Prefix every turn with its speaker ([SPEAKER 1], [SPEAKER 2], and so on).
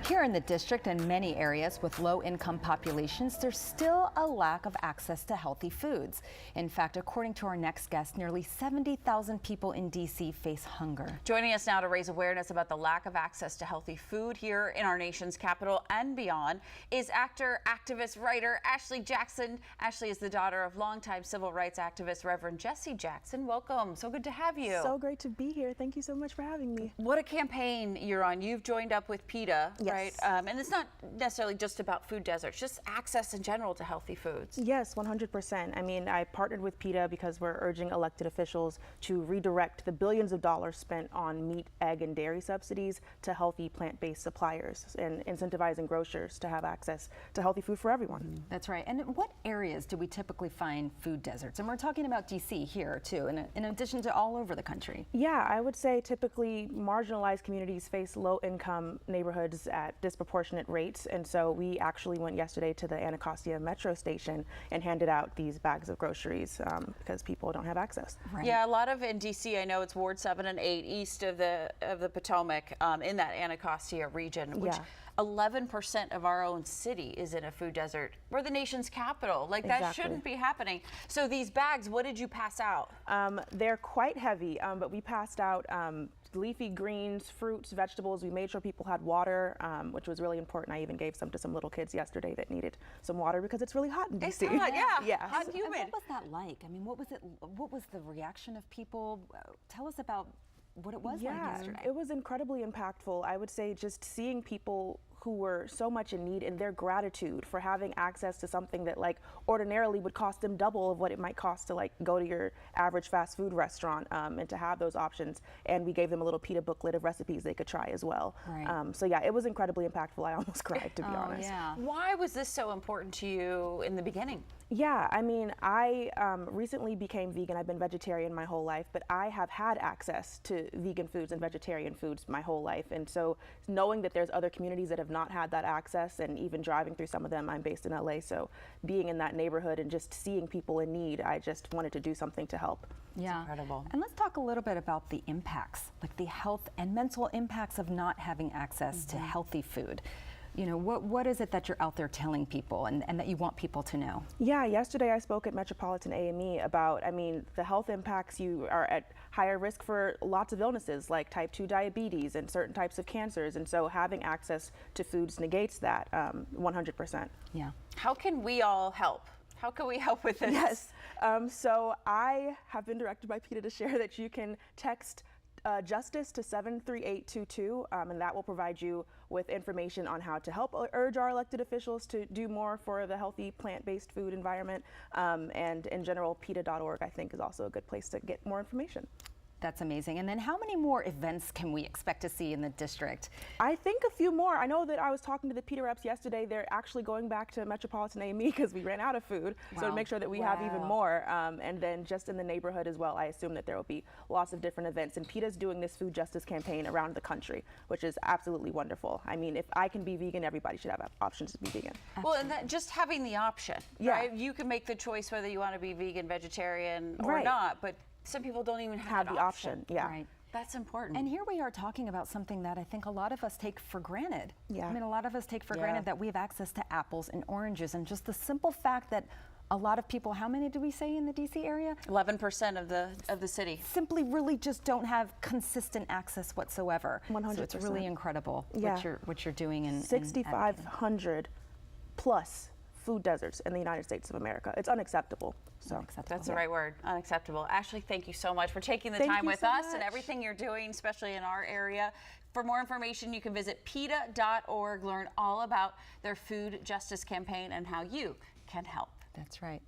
[SPEAKER 1] Here in the district and many areas with low-income populations, there's still a lack of access to healthy foods. In fact, according to our next guest, nearly 70,000 people in D.C. face hunger.
[SPEAKER 2] Joining us now to raise awareness about the lack of access to healthy food here in our nation's capital and beyond is actor, activist, writer Ashley Jackson. Ashley is the daughter of longtime civil rights activist Reverend Jesse Jackson. Welcome. So good to have you.
[SPEAKER 3] So great to be here. Thank you so much for having me.
[SPEAKER 2] What a campaign you're on. You've joined up with PETA,
[SPEAKER 3] Yes.
[SPEAKER 2] right? And it's not necessarily just about food deserts, just access in general to healthy foods.
[SPEAKER 3] Yes, 100%. I mean, I partnered with PETA because we're urging elected officials to redirect the billions of dollars spent on meat, egg, and dairy subsidies to healthy plant-based suppliers and incentivizing grocers to have access to healthy food for everyone.
[SPEAKER 1] That's right. And in what areas do we typically find food deserts? And we're talking about D.C. here, too, in addition to all over the country.
[SPEAKER 3] Yeah, I would say typically marginalized communities face low-income neighborhoods at disproportionate rates, and so we actually went yesterday to the Anacostia metro station and handed out these bags of groceries because people don't have access.
[SPEAKER 1] Right.
[SPEAKER 2] Yeah, a lot of in DC, I know it's Ward 7 and 8 east of the Potomac, in that Anacostia region, which 11% of our own city is in a food desert. We're the nation's capital. Like, that shouldn't be happening. So these bags, what did you pass out?
[SPEAKER 3] They're quite heavy, but we passed out leafy greens, fruits, vegetables. We made sure people had water, which was really important. I even gave some to some little kids yesterday that needed some water because it's really hot in DC.
[SPEAKER 2] It's hot, yeah. Hot
[SPEAKER 1] And
[SPEAKER 2] and humid.
[SPEAKER 1] what was that like? I mean, what was the reaction of people? Tell us about what it was like yesterday.
[SPEAKER 3] It was incredibly impactful. I would say just seeing people who were so much in need and their gratitude for having access to something that like ordinarily would cost them double of what it might cost to like go to your average fast food restaurant, and to have those options. And we gave them a little PETA booklet of recipes they could try as well.
[SPEAKER 1] Right.
[SPEAKER 3] So yeah, it was incredibly impactful. I almost cried, to be honest.
[SPEAKER 1] Yeah.
[SPEAKER 2] Why was this so important to you in the beginning?
[SPEAKER 3] Yeah, I mean, I recently became vegan. I've been vegetarian my whole life, but I have had access to vegan foods and vegetarian foods my whole life. And so knowing that there's other communities that have not had that access, and even driving through some of them, I'm based in LA, so being in that neighborhood and just seeing people in need, I just wanted to do something to help.
[SPEAKER 1] Yeah.
[SPEAKER 2] Incredible.
[SPEAKER 1] And let's talk a little bit about the impacts, like the health and mental impacts of not having access to healthy food. You know, what is it that you're out there telling people and that you want people to know?
[SPEAKER 3] Yeah, yesterday I spoke at Metropolitan AME about, I mean, the health impacts. You are at higher risk for lots of illnesses like type 2 diabetes and certain types of cancers. And so having access to foods negates that 100%.
[SPEAKER 1] Yeah.
[SPEAKER 2] How can we all help? How can we help with this?
[SPEAKER 3] Yes. So I have been directed by PETA to share that you can text Justice to 73822, and that will provide you with information on how to help urge our elected officials to do more for the healthy plant-based food environment. And in general, PETA.org, I think, is also a good place to get more information.
[SPEAKER 1] That's amazing. And then how many more events can we expect to see in the district?
[SPEAKER 3] I think a few more. I know that I was talking to the PETA reps yesterday. They're actually going back to Metropolitan AME because we ran out of food.
[SPEAKER 1] Wow.
[SPEAKER 3] So to make sure that we have even more. And then just in the neighborhood as well, I assume that there will be lots of different events. And PETA's doing this food justice campaign around the country, which is absolutely wonderful. I mean, if I can be vegan, everybody should have options to be vegan.
[SPEAKER 2] Well, and that, just having the option, right? You can make the choice whether you want to be vegan, vegetarian, or not, but some people don't even have
[SPEAKER 3] the option. Yeah.
[SPEAKER 1] Right.
[SPEAKER 2] That's important.
[SPEAKER 1] And here we are talking about something that I think a lot of us take for granted.
[SPEAKER 3] Yeah.
[SPEAKER 1] I mean, a lot of us take for granted that we have access to apples and oranges, and just the simple fact that a lot of people, how many do we say in the DC area?
[SPEAKER 2] 11% of the city.
[SPEAKER 1] Simply really just don't have consistent access whatsoever.
[SPEAKER 3] 100%.
[SPEAKER 1] So it's really incredible what you're doing in
[SPEAKER 3] 6,500 plus food deserts in the United States of America. It's unacceptable. So
[SPEAKER 2] That's the right word, unacceptable. Ashley, thank you so much for taking the time with us and everything you're doing, especially in our area. For more information, you can visit PETA.org, learn all about their food justice campaign and how you can help.
[SPEAKER 1] That's right.